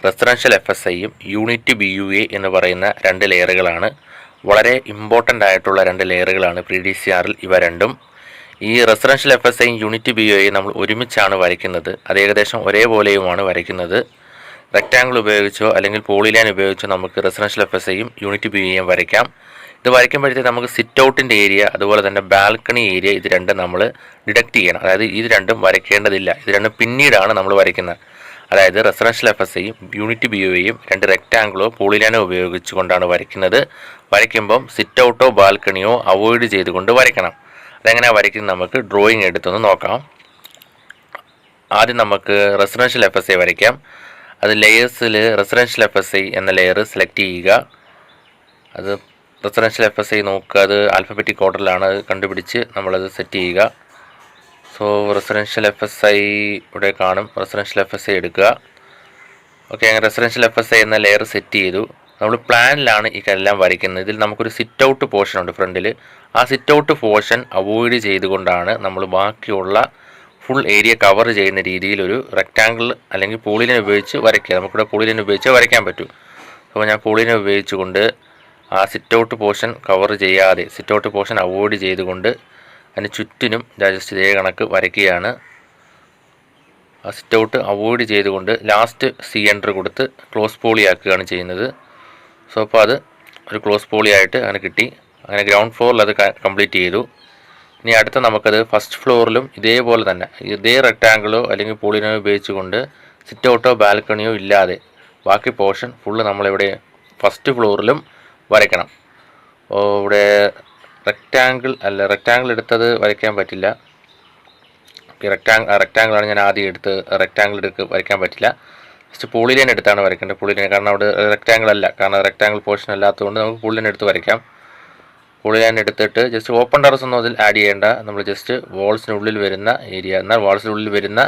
Residential FSIയും unit BUA എന്ന് പറയുന്ന രണ്ട് ലെയറുകളാണ്. വളരെ ഇമ്പോർട്ടൻ്റ് ആയിട്ടുള്ള രണ്ട് ലെയറുകളാണ് പ്രീ DCRൽ ഇവ രണ്ടും. ഈ റെസിഡൻഷ്യൽ FSIയും യൂണിറ്റ് BUAയും നമ്മൾ ഒരുമിച്ചാണ് വരയ്ക്കുന്നത്. അത് ഏകദേശം ഒരേപോലെയുമാണ് വരയ്ക്കുന്നത്. റെക്റ്റാങ്കിൾ ഉപയോഗിച്ചോ അല്ലെങ്കിൽ പോളിലൈൻ ഉപയോഗിച്ചോ നമുക്ക് റെസിഡൻഷ്യൽ FSIയും യൂണിറ്റ് BUAയും വരയ്ക്കാം. ഇത് വരയ്ക്കുമ്പോഴത്തേക്ക് നമുക്ക് സിറ്റ് ഔട്ടിൻ്റെ ഏരിയ അതുപോലെ തന്നെ ബാൽക്കണി ഏരിയ ഇത് രണ്ടും നമ്മൾ ഡിഡക്റ്റ് ചെയ്യണം. അതായത് ഇത് രണ്ടും വരയ്ക്കേണ്ടതില്ല. ഇത് രണ്ടും പിന്നീടാണ് നമ്മൾ വരയ്ക്കുന്നത്. അതായത് റെസിഡൻഷ്യൽ FSIയും യൂണിറ്റ് BUAയും രണ്ട് റെക്റ്റാങ്കിളോ പോളിലൈനോ ഉപയോഗിച്ചുകൊണ്ടാണ് വരയ്ക്കുന്നത്. വരയ്ക്കുമ്പം സിറ്റ് ഔട്ടോ ബാൽക്കണിയോ അവോയ്ഡ് ചെയ്തുകൊണ്ട് വരയ്ക്കണം. അതെങ്ങനെയാണ് വരയ്ക്കുന്നത് നമുക്ക് ഡ്രോയിങ് എടുത്തൊന്ന് നോക്കാം. ആദ്യം നമുക്ക് റെസിഡൻഷ്യൽ FSI വരയ്ക്കാം. അത് ലെയേഴ്സിൽ റെസിഡൻഷ്യൽ FSI എന്ന ലെയർ സെലക്ട് ചെയ്യുക. അത് റെസിഡൻഷ്യൽ FSI നോക്കുക, അത് ആൽഫബറ്റിക് ഓർഡറിലാണ്, അത് കണ്ടുപിടിച്ച് നമ്മളത് സെറ്റ് ചെയ്യുക. സോ റെസിഡൻഷ്യൽ FSI ഇവിടെ കാണും. റെസിഡൻഷ്യൽ FSI എടുക്കുക. ഓക്കെ, അങ്ങനെ റെസിഡൻഷ്യൽ FSI എന്ന ലെയർ സെറ്റ് ചെയ്തു. നമ്മൾ പ്ലാനിലാണ് ഇതെല്ലാം വരയ്ക്കുന്നത്. ഇതിൽ നമുക്കൊരു സിറ്റ് ഔട്ട് പോർഷൻ ഉണ്ട് ഫ്രണ്ടിൽ. ആ സിറ്റ് ഔട്ട് പോർഷൻ അവോയ്ഡ് ചെയ്തുകൊണ്ടാണ് നമ്മൾ ബാക്കിയുള്ള ഫുൾ ഏരിയ കവർ ചെയ്യുന്ന രീതിയിൽ ഒരു റെക്റ്റാങ്കിൾ അല്ലെങ്കിൽ പോളിലൈൻ ഉപയോഗിച്ച് വരയ്ക്കുക. നമുക്കിവിടെ പോളിലൈൻ ഉപയോഗിച്ച് വരയ്ക്കാൻ പറ്റും. അപ്പോൾ ഞാൻ പോളിലൈൻ ഉപയോഗിച്ചുകൊണ്ട് ആ സിറ്റ് ഔട്ട് പോർഷൻ കവർ ചെയ്യാതെ സിറ്റ് ഔട്ട് പോർഷൻ അവോയ്ഡ് ചെയ്തുകൊണ്ട് അതിന് ചുറ്റിനും ജസ്റ്റ് ഇതേ കണക്ക് വരയ്ക്കുകയാണ്. ആ സിറ്റ് ഔട്ട് അവോയ്ഡ് ചെയ്തുകൊണ്ട് ലാസ്റ്റ് C കൊടുത്ത് ക്ലോസ് പോളി ആക്കുകയാണ് ചെയ്യുന്നത്. സോ അപ്പോൾ അത് ഒരു ക്ലോസ് പോളി ആയിട്ട് അങ്ങനെ കിട്ടി. അങ്ങനെ ഗ്രൗണ്ട് ഫ്ലോറിൽ അത് കംപ്ലീറ്റ് ചെയ്തു. ഇനി അടുത്ത നമുക്കത് ഫസ്റ്റ് ഫ്ലോറിലും ഇതേപോലെ തന്നെ ഇതേ റെക്റ്റാങ്കിളോ അല്ലെങ്കിൽ പോളിനോ ഉപയോഗിച്ചുകൊണ്ട് സിറ്റ് ഔട്ടോ ബാൽക്കണിയോ ഇല്ലാതെ ബാക്കി പോർഷൻ ഫുള്ള് നമ്മളിവിടെ ഫസ്റ്റ് ഫ്ലോറിലും വരയ്ക്കണം. ഇവിടെ റെക്റ്റാങ്കിൾ എടുത്തത് വരയ്ക്കാൻ പറ്റില്ല. റെക്റ്റാങ്കിളാണ് ഞാൻ ആദ്യം എടുത്ത് റെക്റ്റാങ്കിൾ വരയ്ക്കാൻ പറ്റില്ല. ജസ്റ്റ് പോളിലൈൻ എടുത്താണ് വരയ്ക്കേണ്ടത്. പോളിലൈൻ കാരണം അവിടെ റെക്റ്റാങ്കിൾ അല്ല, കാരണം റെക്റ്റാങ്കിൾ പോർഷൻ അല്ലാത്തതുകൊണ്ട് നമുക്ക് പോളിലൈൻ എടുത്ത് വരയ്ക്കാം. പോളിലൈൻ എടുത്തിട്ട് ജസ്റ്റ് ഓപ്പൺ ടെറസ് ഒന്നും അതിൽ ആഡ് ചെയ്യേണ്ട. നമ്മൾ ജസ്റ്റ് വാൾസിനുള്ളിൽ വരുന്ന ഏരിയ, എന്നാൽ വാൾസിനുള്ളിൽ വരുന്ന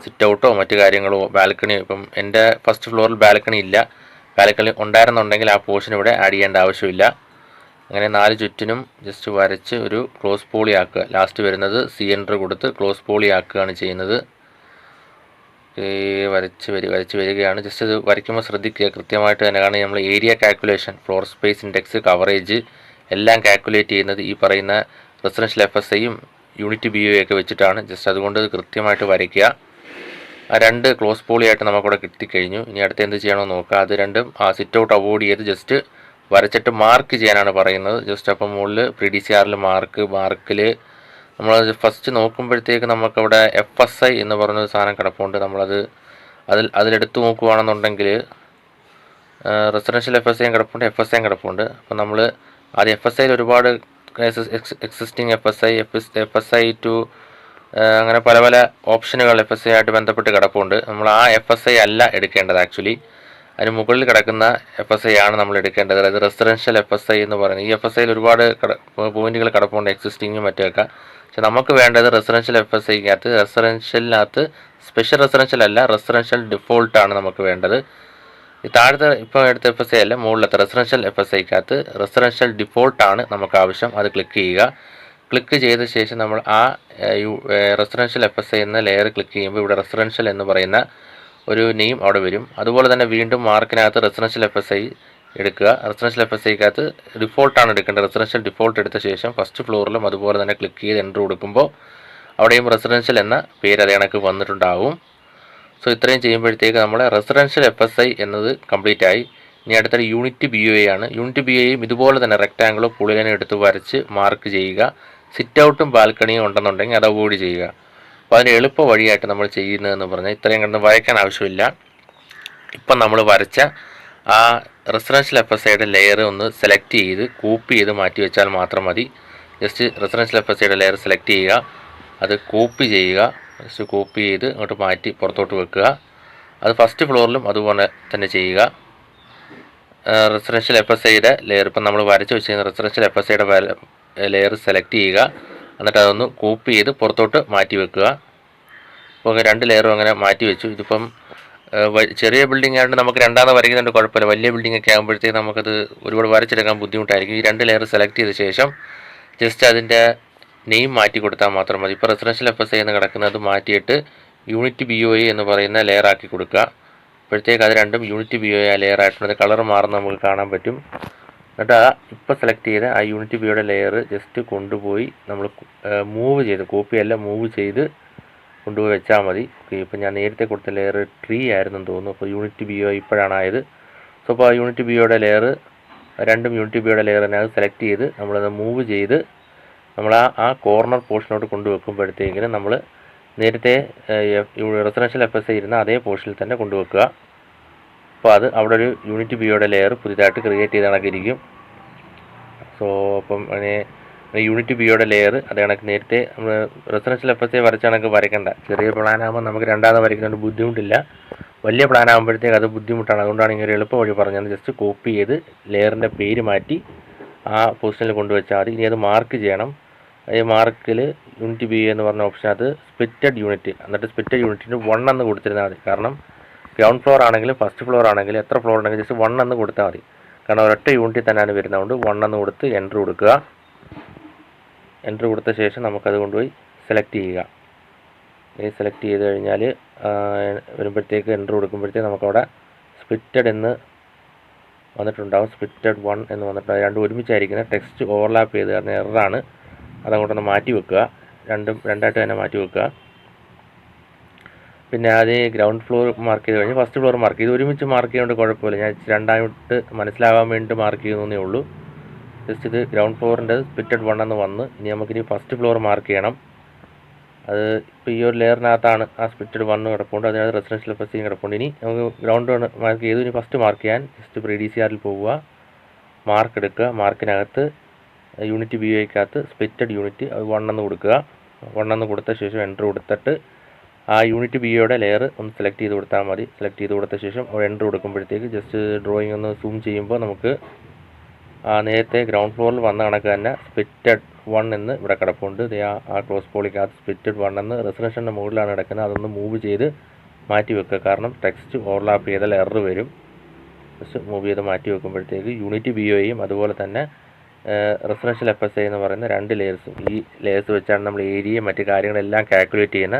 സിറ്റ് ഔട്ടോ മറ്റു കാര്യങ്ങളോ ബാൽക്കണിയോ, ഇപ്പം എൻ്റെ ഫസ്റ്റ് ഫ്ലോറിൽ ബാൽക്കണി ഇല്ല. ബാൽക്കണി ഉണ്ടായിരുന്നുണ്ടെങ്കിൽ ആ പോർഷൻ ഇവിടെ ആഡ് ചെയ്യേണ്ട ആവശ്യമില്ല. അങ്ങനെ നാല് ചുറ്റിനും ജസ്റ്റ് വരച്ച് ഒരു ക്ലോസ് പോളി ആക്കുക. ലാസ്റ്റ് വരുന്നത് C കൊടുത്ത് ക്ലോസ് പോളി ആക്കുകയാണ് ചെയ്യുന്നത്. വരച്ച് വരികയാണ്. ജസ്റ്റ് ഇത് വരയ്ക്കുമ്പോൾ ശ്രദ്ധിക്കുക കൃത്യമായിട്ട് തന്നെ, കാരണം നമ്മൾ area calculation, floor space index, coverage എല്ലാം കാൽക്കുലേറ്റ് ചെയ്യുന്നത് ഈ പറയുന്ന റെസിഡൻഷ്യൽ FSIയും യൂണിറ്റ് BUA ഒക്കെ വെച്ചിട്ടാണ്. ജസ്റ്റ് അതുകൊണ്ട് കൃത്യമായിട്ട് വരയ്ക്കുക. ആ രണ്ട് ക്ലോസ് പോളിയായിട്ട് നമുക്കിവിടെ കിട്ടിക്കഴിഞ്ഞു. ഇനി അടുത്ത് എന്ത് ചെയ്യണമെന്ന് നോക്കുക. അത് രണ്ടും ആ സിറ്റ് ഔട്ട് അവോയ്ഡ് ചെയ്ത് ജസ്റ്റ് വരച്ചിട്ട് മാർക്ക് ചെയ്യാനാണ് പറയുന്നത്. ജസ്റ്റ് അപ്പം മുകളിൽ പ്രീ DCRൽ മാർക്കിൽ നമ്മൾ ഫസ്റ്റ് നോക്കുമ്പോഴത്തേക്ക് നമുക്കവിടെ FSI എന്ന് പറഞ്ഞൊരു സാധനം കിടപ്പുണ്ട്. നമ്മളത് അതിലെടുത്ത് നോക്കുകയാണെന്നുണ്ടെങ്കിൽ റെസിഡൻഷ്യൽ FSIയും കിടപ്പുണ്ട്, FSIയും കിടപ്പുണ്ട്. അപ്പം നമ്മൾ ആദ്യം FSIയിൽ ഒരുപാട് എക്സിസ്റ്റിംഗ് FSI ടു അങ്ങനെ പല പല ഓപ്ഷനുകൾ FSI ആയിട്ട് ബന്ധപ്പെട്ട് കിടപ്പുണ്ട്. നമ്മൾ ആ FSI അല്ല എടുക്കേണ്ടത്. ആക്ച്വലി അതിന് മുകളിൽ കിടക്കുന്ന FSI ആണ് നമ്മൾ എടുക്കേണ്ടത്. അതായത് റെസിഡൻഷ്യൽ FSI എന്ന് പറയുന്നത്. ഈ FSIയിൽ ഒരുപാട് പോയിന്റുകൾ കിടപ്പുണ്ട്, എക്സിസ്റ്റിങ്ങും മറ്റൊക്കെ. പക്ഷെ നമുക്ക് വേണ്ടത് റെസിഡൻഷ്യൽ FSIക്കകത്ത് റെസിഡൻഷ്യലിനകത്ത് സ്പെഷ്യൽ റെസിഡൻഷ്യൽ അല്ല, റെസിഡൻഷ്യൽ ഡിഫോൾട്ടാണ് നമുക്ക് വേണ്ടത്. ഈ താഴത്തെ ഇപ്പോൾ എടുത്ത FSI അല്ല, മുകളിലത്തെ റെസിഡൻഷ്യൽ FSIക്കകത്ത് റെസിഡൻഷ്യൽ ഡിഫോൾട്ടാണ് നമുക്ക് ആവശ്യം. അത് ക്ലിക്ക് ചെയ്യുക. ക്ലിക്ക് ചെയ്ത ശേഷം നമ്മൾ ആ റെസിഡൻഷ്യൽ FSI എന്ന ലെയർ ക്ലിക്ക് ചെയ്യുമ്പോൾ ഇവിടെ റെസിഡൻഷ്യൽ എന്ന് പറയുന്ന ഒരു നെയിം അവിടെ വരും. അതുപോലെ തന്നെ വീണ്ടും മാർക്കിനകത്ത് റെസിഡൻഷ്യൽ FSI എടുക്കുക. റെസിഡൻഷ്യൽ FSIക്കകത്ത് ഡിഫോൾട്ടാണ് എടുക്കേണ്ടത്. റെസിഡൻഷ്യൽ ഡിഫോൾട്ട് എടുത്ത ശേഷം ഫസ്റ്റ് ഫ്ലോറിലും അതുപോലെ തന്നെ ക്ലിക്ക് ചെയ്ത് എൻ്റർ കൊടുക്കുമ്പോൾ അവിടെയും റെസിഡൻഷ്യൽ എന്ന പേര് അതേ കണക്ക് വന്നിട്ടുണ്ടാവും. സോ ഇത്രയും ചെയ്യുമ്പോഴത്തേക്ക് നമ്മുടെ റെസിഡൻഷ്യൽ FSI എന്നത് കംപ്ലീറ്റ് ആയി. ഇനി അടുത്തൊരു യൂണിറ്റ് BUA ആണ്. യൂണിറ്റ് BUAയും ഇതുപോലെ തന്നെ റെക്റ്റാങ്കിളോ പോളിലൈനോ എടുത്ത് വരച്ച് മാർക്ക് ചെയ്യുക. സിറ്റ് ഔട്ടും ബാൽക്കണിയും ഉണ്ടെന്നുണ്ടെങ്കിൽ അത് അവോയ്ഡ് ചെയ്യുക. അപ്പോൾ അതിന് എളുപ്പ വഴിയായിട്ട് നമ്മൾ ചെയ്യുന്നതെന്ന് പറഞ്ഞാൽ ഇത്രയും കണ്ട് വരയ്ക്കാൻ ആവശ്യമില്ല. ഇപ്പം നമ്മൾ വരച്ച ആ റെസിഡൻഷ്യൽ FSIയുടെ ലെയർ ഒന്ന് സെലക്ട് ചെയ്ത് കോപ്പി ചെയ്ത് മാറ്റി വെച്ചാൽ മാത്രം മതി. ജസ്റ്റ് റെസിഡൻഷ്യൽ FSIയുടെ ലെയർ സെലക്ട് ചെയ്യുക, അത് കോപ്പി ചെയ്യുക, ജസ്റ്റ് കോപ്പി ചെയ്ത് അങ്ങോട്ട് മാറ്റി പുറത്തോട്ട് വെക്കുക. അത് ഫസ്റ്റ് ഫ്ലോറിലും അതുപോലെ തന്നെ ചെയ്യുക. റെസിഡൻഷ്യൽ FSIയുടെ ലെയർ ഇപ്പം നമ്മൾ വരച്ച് വെച്ചിരുന്ന റെസിഡൻഷ്യൽ FSIയുടെ ലെയർ സെലക്ട് ചെയ്യുക, എന്നിട്ട് അതൊന്ന് കോപ്പി ചെയ്ത് പുറത്തോട്ട് മാറ്റി വെക്കുക. അപ്പോൾ രണ്ട് ലെയറും അങ്ങനെ മാറ്റി വെച്ചു. ഇതിപ്പം ചെറിയ ബിൽഡിംഗ് ആയതുകൊണ്ട് നമുക്ക് രണ്ടാമത് വരയ്ക്കുന്നുണ്ട്, കുഴപ്പമില്ല. വലിയ ബിൽഡിംഗ് ഒക്കെ ആകുമ്പോഴത്തേക്ക് നമുക്കത് ഒരുപാട് വരച്ചെടുക്കാൻ ബുദ്ധിമുട്ടായിരിക്കും. ഈ രണ്ട് ലെയർ സെലക്ട് ചെയ്ത ശേഷം ജസ്റ്റ് അതിൻ്റെ നെയിം മാറ്റി കൊടുത്താൽ മാത്രം മതി. ഇപ്പോൾ റെസിഡൻഷ്യൽ FSI എന്ന് കിടക്കുന്നത് മാറ്റിയിട്ട് യൂണിറ്റ് BUA എന്ന് പറയുന്ന ലെയർ ആക്കി കൊടുക്കുക. ഇപ്പോഴത്തേക്ക് അത് രണ്ടും യൂണിറ്റ് ബി ഒ ലെയർ ആയിട്ടുണ്ട്. കളർ മാറുന്ന നമുക്ക് കാണാൻ പറ്റും. എന്നിട്ട് ഇപ്പോൾ സെലക്ട് ചെയ്ത ആ യൂണിറ്റ് ബി ഒയുടെ ലെയർ ജസ്റ്റ് കൊണ്ടുപോയി നമ്മൾ മൂവ് ചെയ്ത്, കോപ്പിയല്ല മൂവ് ചെയ്ത് കൊണ്ടുപോയി വെച്ചാൽ മതി. ഇപ്പം ഞാൻ നേരത്തെ കൊടുത്ത ലെയർ ട്രീ ആയിരുന്നെന്ന് തോന്നുന്നു. അപ്പോൾ യൂണിറ്റ് ബി ഒ ഇപ്പോഴാണ് ആയത്. സോ അപ്പോൾ ആ യൂണിറ്റ് ബി ഒയുടെ ലെയർ രണ്ടും യൂണിറ്റ് ബി ഒയുടെ ലെയർ തന്നെ അത് സെലക്ട് ചെയ്ത് നമ്മളത് മൂവ് ചെയ്ത് നമ്മൾ ആ കോർണർ പോർഷനോട്ട് കൊണ്ടുവെക്കുമ്പോഴത്തേക്കിനും നമ്മൾ നേരത്തെ റെസിഡൻഷ്യൽ FSI ഇരുന്ന അതേ പോർഷനിൽ തന്നെ കൊണ്ടുവെക്കുക. അപ്പോൾ അത് അവിടെ ഒരു യൂണിറ്റ് ബി ഒയുടെ ലെയർ പുതിയതായിട്ട് ക്രിയേറ്റ് ചെയ്ത് കണക്കിരിക്കും. സോ അപ്പം യൂണിറ്റ് ബി ഒയുടെ ലെയർ അത് കണക്ക് നേരത്തെ നമ്മൾ റെസിഡൻഷ്യൽ FSI വരച്ച കണക്ക് വരയ്ക്കേണ്ട. ചെറിയ പ്ലാനാകുമ്പോൾ നമുക്ക് രണ്ടാമത് വരയ്ക്കുന്നതുകൊണ്ട് ബുദ്ധിമുട്ടില്ല. വലിയ പ്ലാൻ ആകുമ്പോഴത്തേക്ക് അത് ബുദ്ധിമുട്ടാണ്. അതുകൊണ്ടാണ് ഇങ്ങനെ എളുപ്പ വഴി പറഞ്ഞത്. ജസ്റ്റ് കോപ്പി ചെയ്ത് ലെയറിൻ്റെ പേര് മാറ്റി ആ പൊസിഷനിൽ കൊണ്ടുവച്ചാൽ മതി. ഇനി അത് മാർക്ക് ചെയ്യണം. ഈ മാർക്കിൽ യൂണിറ്റ് ബി എന്ന് പറഞ്ഞ ഓപ്ഷൻ അത് സ്പ്ലിറ്റഡ് യൂണിറ്റ്, എന്നിട്ട് സ്പ്ലിറ്റഡ് യൂണിറ്റിന് 1 എന്ന് കൊടുത്തിരുന്നാൽ മതി. കാരണം ഗ്രൗണ്ട് ഫ്ലോർ ആണെങ്കിലും ഫസ്റ്റ് ഫ്ലോർ ആണെങ്കിലും എത്ര ഫ്ലോർ ഉണ്ടെങ്കിലും ജസ്റ്റ് 1 എന്ന് കൊടുത്താൽ മതി. കാരണം ഒരൊറ്റ യൂണിറ്റിൽ തന്നെയാണ് വരുന്നതുകൊണ്ട് 1 എന്ന് കൊടുത്ത് എൻ്റർ കൊടുക്കുക. എൻ്റർ കൊടുത്ത ശേഷം നമുക്കത് കൊണ്ടുപോയി സെലക്ട് ചെയ്യുക. സെലക്ട് ചെയ്ത് കഴിഞ്ഞാൽ വരുമ്പോഴത്തേക്ക് എൻ്റർ കൊടുക്കുമ്പോഴത്തേക്ക് നമുക്കവിടെ സ്പ്ലിറ്റഡ് എന്ന് വന്നിട്ടുണ്ടാവും. സ്പ്ലിറ്റഡ് 1 എന്ന് വന്നിട്ടുണ്ടാവും. രണ്ടും ഒരുമിച്ചായിരിക്കുന്നത്. ടെക്സ്റ്റ് ഓവർലാപ്പ് ചെയ്ത് കാരണം എററാണ്. അതങ്ങോട്ടൊന്ന് മാറ്റി വെക്കുക. രണ്ടായിട്ട് തന്നെ മാറ്റി വെക്കുക. പിന്നെ ആദ്യം ഗ്രൗണ്ട് ഫ്ലോർ മാർക്ക് ചെയ്ത് കഴിഞ്ഞ് ഫസ്റ്റ് ഫ്ലോർ മാർക്ക് ചെയ്ത് ഒരുമിച്ച് മാർക്ക് ചെയ്യുന്നത് കുഴപ്പമില്ല. ഞാൻ രണ്ടായിട്ട് മനസ്സിലാവാൻ വേണ്ടി മാർക്ക് ചെയ്യുന്നേ ഉള്ളൂ. ജസ്റ്റ് ഇത് ഗ്രൗണ്ട് ഫ്ലോറിൻ്റെ സ്പ്ലിറ്റഡ് 1 എന്ന് വന്ന് ഇനി നമുക്കിനി ഫസ്റ്റ് ഫ്ലോർ മാർക്ക് ചെയ്യണം. അത് ഇപ്പോൾ ഈ ഒരു ലെയറിനകത്താണ് ആ സ്പ്ലിറ്റഡ് 1 കിടപ്പുണ്ട്. അതിനകത്ത് റെസിഡൻഷ്യൽ FSI കിടപ്പുണ്ട്. ഇനി നമുക്ക് ഗ്രൗണ്ട് മാർക്ക് ചെയ്തു. ഇനി ഫസ്റ്റ് മാർക്ക് ചെയ്യാൻ ജസ്റ്റ് പ്രീ DCRൽ പോവുക, മാർക്ക് എടുക്കുക. മാർക്കിനകത്ത് യൂണിറ്റ് ബി ഒയ്ക്കകത്ത് സ്പ്ലിറ്റഡ് യൂണിറ്റ് അത് 1 എന്ന് കൊടുക്കുക. 1 എന്ന് കൊടുത്ത ശേഷം എൻ്റർ കൊടുത്തിട്ട് ആ യൂണിറ്റ് ബി ഒയുടെ ലെയർ ഒന്ന് സെലക്ട് ചെയ്ത് കൊടുത്താൽ മതി. സെലക്ട് ചെയ്ത് കൊടുത്ത ശേഷം എൻ്റർ കൊടുക്കുമ്പോഴത്തേക്ക് ജസ്റ്റ് ഡ്രോയിങ് ഒന്ന് സൂം ചെയ്യുമ്പോൾ നമുക്ക് നേരത്തെ ഗ്രൗണ്ട് ഫ്ലോറിൽ വന്ന കണക്ക് തന്നെ സ്പ്ലിറ്റഡ് 1 എന്ന് ഇവിടെ കിടപ്പുണ്ട്. ആ ക്രോസ് പോളിക്കകത്ത് സ്പ്ലിറ്റഡ് 1 എന്ന് റെസിഡൻഷ്യലിൻ്റെ മുകളിലാണ് കിടക്കുന്നത്. അതൊന്ന് മൂവ് ചെയ്ത് മാറ്റി വെക്കുക. കാരണം ടെക്സ്റ്റ് ഓവർലാപ്പ് ചെയ്താൽ എറർ വരും. ജസ്റ്റ് മൂവ് ചെയ്ത് മാറ്റി വെക്കുമ്പോഴത്തേക്ക് യൂണിറ്റ് ബി ഒയും അതുപോലെ തന്നെ റെസിഡൻഷ്യൽ FSI എന്ന് പറയുന്ന രണ്ട് ലെയേഴ്സും, ഈ ലെയേഴ്സ് വെച്ചാണ് നമ്മൾ ഏരിയയും മറ്റു കാര്യങ്ങളെല്ലാം കാൽക്കുലേറ്റ് ചെയ്യുന്ന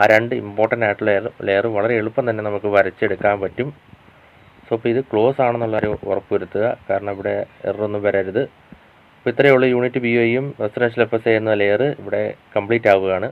ആ രണ്ട് ഇമ്പോർട്ടൻ്റ് ആയിട്ടുള്ള ലെയർ വളരെ എളുപ്പം തന്നെ നമുക്ക് വരച്ചെടുക്കാൻ പറ്റും. സോ ഇപ്പോൾ ഇത് ക്ലോസ് ആണെന്നുള്ളൊരു ഉറപ്പ് വരുത്തുക. കാരണം ഇവിടെ എററൊന്നും വരരുത്. അപ്പോൾ ഇത്രയേ ഉള്ളൂ. യൂണിറ്റ് ബി ഒയും റെസിഡൻഷ്യൽ FSI എന്ന ലെയർ ഇവിടെ കംപ്ലീറ്റ് ആവുകയാണ്.